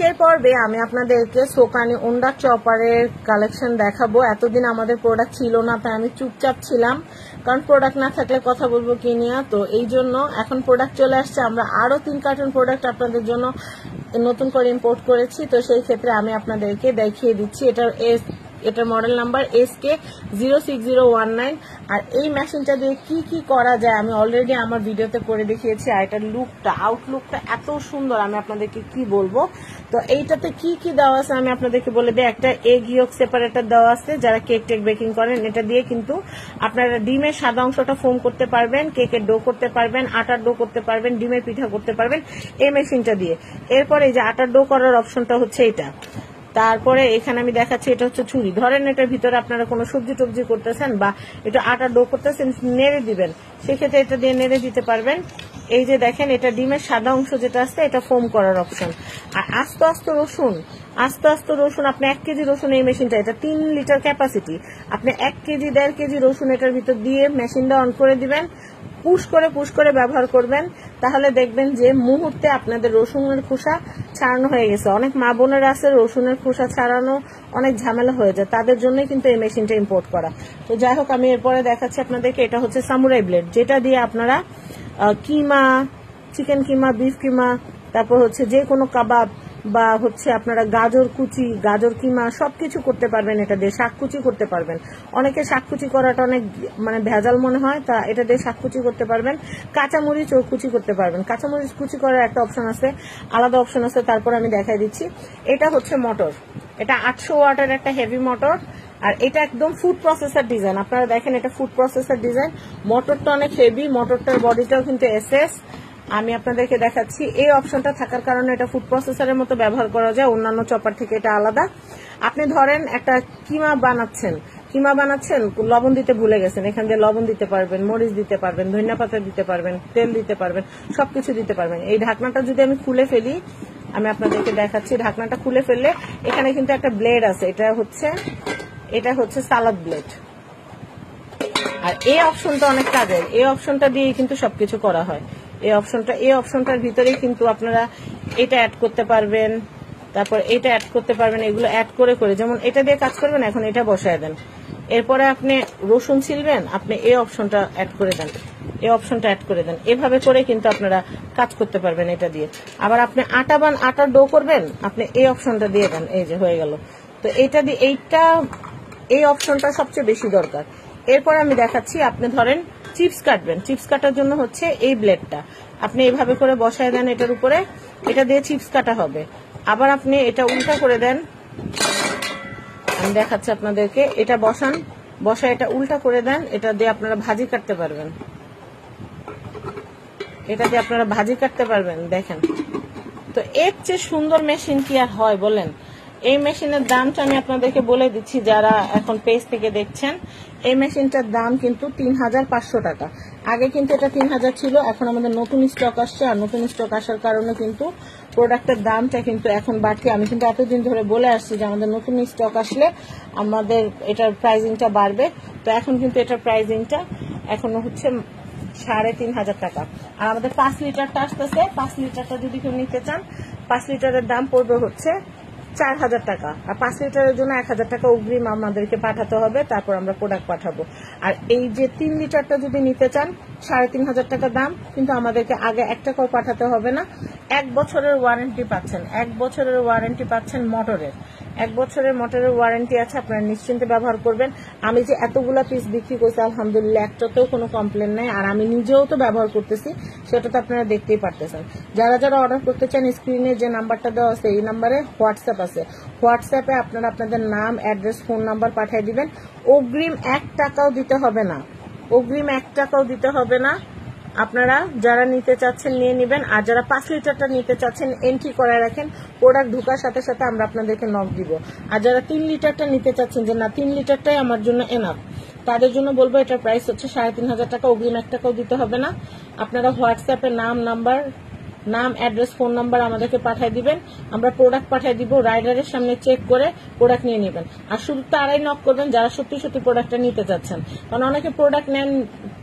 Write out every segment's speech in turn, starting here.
আজকের পর্বে আমি আপনাদেরকে সোকানি উন্ডা চপারের কালেকশন দেখাবো। এতদিন আমাদের প্রোডাক্ট ছিল না, তাই আমি চুপচাপ ছিলাম, কারণ প্রোডাক্ট না থাকলে কথা বলবো কি নিয়ে। তো এই জন্য এখন প্রোডাক্ট চলে আসছে। আমরা আরো 3 কার্টন প্রোডাক্ট আপনাদের জন্য নতুন করে ইম্পোর্ট করেছি। তো সেই ক্ষেত্রে আমি আপনাদেরকে দেখিয়ে দিচ্ছি। এটার মডেল নাম্বার SK06019। আর এই মেশিনটা দিয়ে কি করা যায় আমি অলরেডি আমার ভিডিওতে করে দেখিয়েছি। আর এটার আউটলুকটা এত সুন্দর, আমি আপনাদেরকে কি বলবো। তো এইটাতে কি দেওয়া আছে আমি আপনাদেরকে বলে দিই। একটা এগ ইয়ক সেপারেটর দেওয়া আছে, যারা কেক টেক বেকিং করেন এটা দিয়ে কিন্তু আপনারা ডিমের সাদা অংশটা ফোম করতে পারবেন, কেকের ডো করতে পারবেন, আটার ডো করতে পারবেন, ডিমের পিঠা করতে পারবেন এই মেশিনটা দিয়ে। এরপরে এই যে আটার ডো করার অপশনটা হচ্ছে এটা। তারপরে এখানে আমি দেখাচ্ছি, এটা হচ্ছে ছুরি। ধরেন এটার ভিতরে আপনারা কোনো সবজি টবজি করতেছেন বা এটা আটা ডো করতেছেন, নেড়ে দিবেন, সেক্ষেত্রে এটা দিয়ে নেড়ে দিতে পারবেন। এই যে দেখেন, এটা ডিমের সাদা অংশ যেটা আছে এটা ফোম করার অপশন। আর আস্তে আস্তে রসুন আপনি 1 কেজি রসুন, এই মেশিনটা এটা 3 লিটার ক্যাপাসিটি। আপনি 1 কেজি 1.5 কেজি রসুন এটার ভিতর দিয়ে মেশিনটা অন করে দিবেন, পুশ করে ব্যবহার করবেন। তাহলে দেখবেন যে মুহূর্তে আপনাদের রসুনের খোসা ছাড়ানো হয়ে গেছে। অনেক মা বোনেরা আছে রসুনের খোসা ছাড়ানো অনেক ঝামেলা হয়ে যায়, তাদের জন্যই কিন্তু এই মেশিনটা ইম্পোর্ট করা। তো যাই হোক, আমি এরপরে দেখাচ্ছি আপনাদেরকে। এটা হচ্ছে সামুরাই ব্লেড, যেটা দিয়ে আপনারা কিমা, চিকেন কিমা, বিফ কিমা, তারপর হচ্ছে যে কোনো কাবাব বা হচ্ছে আপনারা গাজর কুচি, গাজর কিমা সবকিছু করতে পারবেন এটা দিয়ে। শাক কুচি করতে পারবেন। অনেকে শাক কুচি করাটা অনেক ভেজাল মনে হয়, তা এটা দিয়ে শাক কুচি করতে পারবেন। কাঁচামরিচ ও কুচি করতে পারবেন। কাঁচামরিচ কুচি করার একটা অপশন আছে, আলাদা অপশন আছে, তারপর আমি দেখাই দিচ্ছি। এটা হচ্ছে মোটর, এটা 800 ওয়াটের একটা হেভি মোটর। আর এটা একদম ফুড প্রসেসর ডিজাইন। আপনারা দেখেন, এটা ফুড প্রসেসর ডিজাইন। মোটরটা অনেক হেভি, মোটরটার বডিটাও কিন্তু এসএস। আমি আপনাদেরকে দেখাচ্ছি। এই অপশনটা থাকার কারণে এটা ফুড প্রসেসরের মতো ব্যবহার করা যায়, অন্যান্য চপার থেকে এটা আলাদা। আপনি ধরেন একটা কিমা বানাচ্ছেন, লবণ দিতে ভুলে গেছেন, এখান দিয়ে লবণ দিতে পারবেন, মরিচ দিতে পারবেন, ধনিয়া পাতা দিতে পারবেন, তেল দিতে পারবেন, সবকিছু দিতে পারবেন। এই ঢাকনাটা যদি আমি খুলে ফেলি, আমি আপনাদেরকে দেখাচ্ছি। ঢাকনাটা খুলে ফেললে এখানে কিন্তু একটা ব্লেড আছে, এটা হচ্ছে সালাদ ব্লেড। আর এই অপশনটা অনেক কাজের। এই অপশনটা দিয়ে কিন্তু সবকিছু করা হয়। এই অপশনটার ভিতরেই কিন্তু আপনারা এটা অ্যাড করতে পারবেন, তারপর এটা অ্যাড করতে পারবেন। এগুলো অ্যাড করে যেমন এটা দিয়ে কাজ করবেন, এখন এটা বসায় দেন। এরপরে আপনি রসুন ছিলবেন, আপনি এই অপশনটা অ্যাড করে দেন, এভাবে করে কিন্তু আপনারা কাজ করতে পারবেন এটা দিয়ে। আবার আপনি আটার ডো করবেন, আপনি এই অপশনটা দিয়ে দেন, এই যে হয়ে গেল। তো এইটা দিয়ে এই অপশনটা সবচেয়ে বেশি দরকার। এরপর আমি দেখাচ্ছি, আপনি ধরেন চিপস কাটবেন, চিপস কাটার জন্য হচ্ছে এই ব্লেডটা। আপনি এইভাবে করে বসায় দেন এটার উপরে, এটা দিয়ে চিপস কাটা হবে। আবার আপনি এটা উল্টা করে দেন, আমি দেখাচ্ছি আপনাদেরকে। এটা বসায় এটা উল্টা করে দেন, এটা দিয়ে আপনারা ভাজি কাটতে পারবেন। দেখেন, তো এর চেয়ে সুন্দর মেশিন কি আর হয় বলেন। এই মেশিনের দামটা আমি আপনাদেরকে বলে দিচ্ছি, যারা এখন পেজ থেকে দেখছেন। এই মেশিনটার দাম কিন্তু 3500 টাকা। আগে কিন্তু এটা 3000 ছিল, এখন আমাদের নতুন স্টক আসছে। আর নতুন স্টক আসার কারণে কিন্তু প্রোডাক্টের দামটা কিন্তু এখন বাড়ছে। আমি কিন্তু এতদিন ধরে বলে আসছি যে আমাদের নতুন স্টক আসলে আমাদের এটার প্রাইজিংটা বাড়বে। তো এখন কিন্তু এটার প্রাইজিংটা এখনো হচ্ছে 3500 টাকা। আর আমাদের 5 লিটারটা আসতেছে। 5 লিটারটা যদি কেউ নিতে চান, 5 লিটারের দাম পড়বে হচ্ছে 4000 টাকা। আর 5 লিটারের জন্য 1000 টাকা অগ্রিম আমাদেরকে পাঠাতে হবে, তারপর আমরা প্রোডাক্ট পাঠাবো। আর এই যে 3 লিটারটা যদি নিতে চান, 3500 টাকা দাম, কিন্তু আমাদেরকে আগে 1 টাকাও পাঠাতে হবে না। 1 বছরের ওয়ারেন্টি পাচ্ছেন মোটরের। 1 বছরের মোটরের ওয়ারেন্টি আছে, আপনারা নিশ্চিন্তে ব্যবহার করবেন। আমি যে এতগুলা পিস বিক্রি করছি, আলহামদুলিল্লাহ একটাতেও কোনো কমপ্লেন নাই। আর আমি নিজেও তো ব্যবহার করতেছি, সেটা তো আপনারা দেখতেই পারতেছেন। যারা অর্ডার করতে চান, স্ক্রিনে যে নাম্বারটা দেওয়া আছে এই নাম্বারে হোয়াটসঅ্যাপ আছে। হোয়াটসঅ্যাপে আপনারা আপনাদের নাম, অ্যাড্রেস, ফোন নাম্বার পাঠিয়ে দিবেন। অগ্রিম 1 টাকাও দিতে হবে না। আপনারা যারা নিতে চাচ্ছেন নিয়ে নেবেন। আর যারা 5 লিটারটা নিতে চাচ্ছেন, এন্ট্রি করে রাখেন, প্রোডাক্ট ঢোকার সাথে সাথে আমরা আপনাদেরকে নক দিব। আর যারা 3 লিটারটা নিতে চাচ্ছেন, যে না 3 লিটারটাই আমার জন্য এনাফ, তাদের জন্য বলবো এটার প্রাইস হচ্ছে 3500 টাকা। অগ্রিম 1 টাকাও দিতে হবে না। আপনারা হোয়াটসঅ্যাপে নাম, নাম্বার, নাম, অ্যাড্রেস, ফোন নাম্বার আমাদেরকে পাঠিয়ে দিবেন, আমরা প্রোডাক্ট পাঠিয়ে দিব, রাইডারের সামনে চেক করে প্রোডাক্ট নিয়ে নেবেন। আর শুধু তারাই নক করবেন যারা সত্যি সত্যি প্রোডাক্টটা নিতে চাচ্ছেন, কারণ অনেকে প্রোডাক্ট নেন,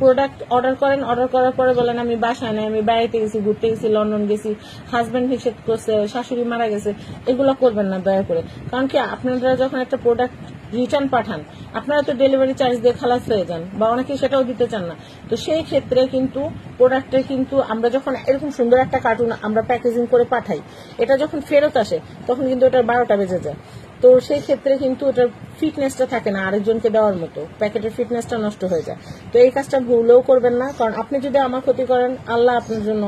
প্রোডাক্ট অর্ডার করেন, অর্ডার করার পরে বলেন আমি বাসায় নাই, আমি বেড়াইতে গেছি, ঘুরতে গেছি, লন্ডন গেছি, হাজবেন্ড নিষেধ করছে, শাশুড়ি মারা গেছে, এগুলো করবেন না দয়া করে। কারণ কি আপনারা যখন একটা প্রোডাক্ট রিটার্ন পাঠান, আপনারা তো ডেলিভারি চার্জ দিয়ে খালাস হয়ে যান, বা অনেকে সেটাও দিতে চান না। তো সেই ক্ষেত্রে কিন্তু প্রোডাক্টের কিন্তু আমরা যখন এরকম সুন্দর একটা কার্টুন আমরা প্যাকেজিং করে পাঠাই, এটা যখন ফেরত আসে তখন কিন্তু এটার 12টা বেজে যায়। তো সেই ক্ষেত্রে কিন্তু ওটার ফিটনেসটা থাকে না আরেকজনকে দেওয়ার মতো, প্যাকেটের ফিটনেসটা নষ্ট হয়ে যায়। তো এই কাজটা ভুলেও করবেন না, কারণ আপনি যদি আমার ক্ষতি করেন, আল্লাহ আপনার জন্য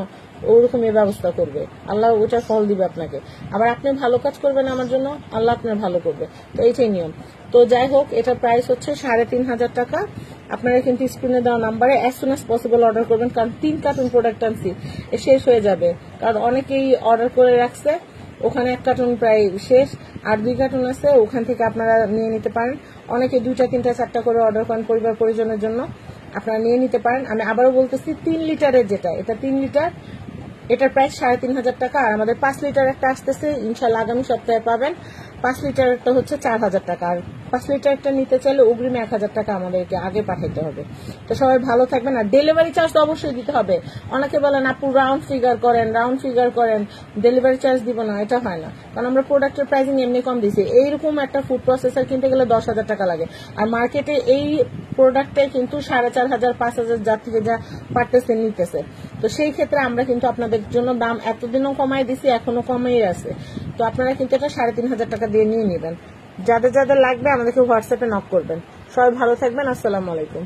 ওরকমই ব্যবস্থা করবে, আল্লাহ ওটার ফল দিবে আপনাকে। আবার আপনি ভালো কাজ করবেন আমার জন্য, আল্লাহ আপনার ভালো করবে। তো এইটাই নিয়ম। তো যাই হোক, এটার প্রাইস হচ্ছে 3,500 টাকা। আপনারা কিন্তু স্ক্রিনে দেওয়া নাম্বারে as soon as possible order করবেন, কারণ 3 কার্টুন প্রোডাক্ট আনছি, শেষ হয়ে যাবে। কারণ অনেকেই অর্ডার করে রাখছে, ওখানে 1 কার্টুন প্রায় শেষ, আর 2 কার্টুন আছে, ওখান থেকে আপনারা নিয়ে নিতে পারেন। অনেকে 2টা 3টা 4টা করে অর্ডার করেন পরিবার পরিজনের জন্য, আপনারা নিয়ে নিতে পারেন। আমি আবারও বলতেছি, 3 লিটারের যেটা, এটা 3 লিটার, এটার প্রাইস 3,500 টাকা। আর আমাদের 5 লিটার একটা আসতেছে, ইনশাল্লাহ আগামী সপ্তাহে পাবেন। 5 লিটারটা হচ্ছে 4,000 টাকা। আর 5 লিটারটা নিতে চাইলে অগ্রিম 1,000 টাকা আমাদেরকে আগে পাঠাতে হবে। তো সবাই ভালো থাকবেন। আর ডেলিভারি চার্জ তো অবশ্যই দিতে হবে। অনেকে বলেন আপু রাউন্ড ফিগার করেন, ডেলিভারি চার্জ দিব না, এটা হয় না। কারণ আমরা প্রোডাক্টের প্রাইসিং এমনি কম দিছি। এইরকম একটা ফুড প্রসেসর কিনতে গেলে 10,000 টাকা লাগে। আর মার্কেটে এই প্রোডাক্টে কিন্তু 4,500 5,000 যার থেকে যা পারতেছে নিতেছে। তো সেই ক্ষেত্রে আমরা কিন্তু আপনাদের জন্য দাম এতদিনও কমাই দিছি, এখনো কমাই আছে। তো আপনারা কিন্তু এটা 3,500 টাকা দিয়ে নিয়ে নেবেন। যাদের যাদের লাগবে আমাদেরকে হোয়াটসঅ্যাপে নক করবেন। সবাই ভালো থাকবেন। আসসালামু আলাইকুম।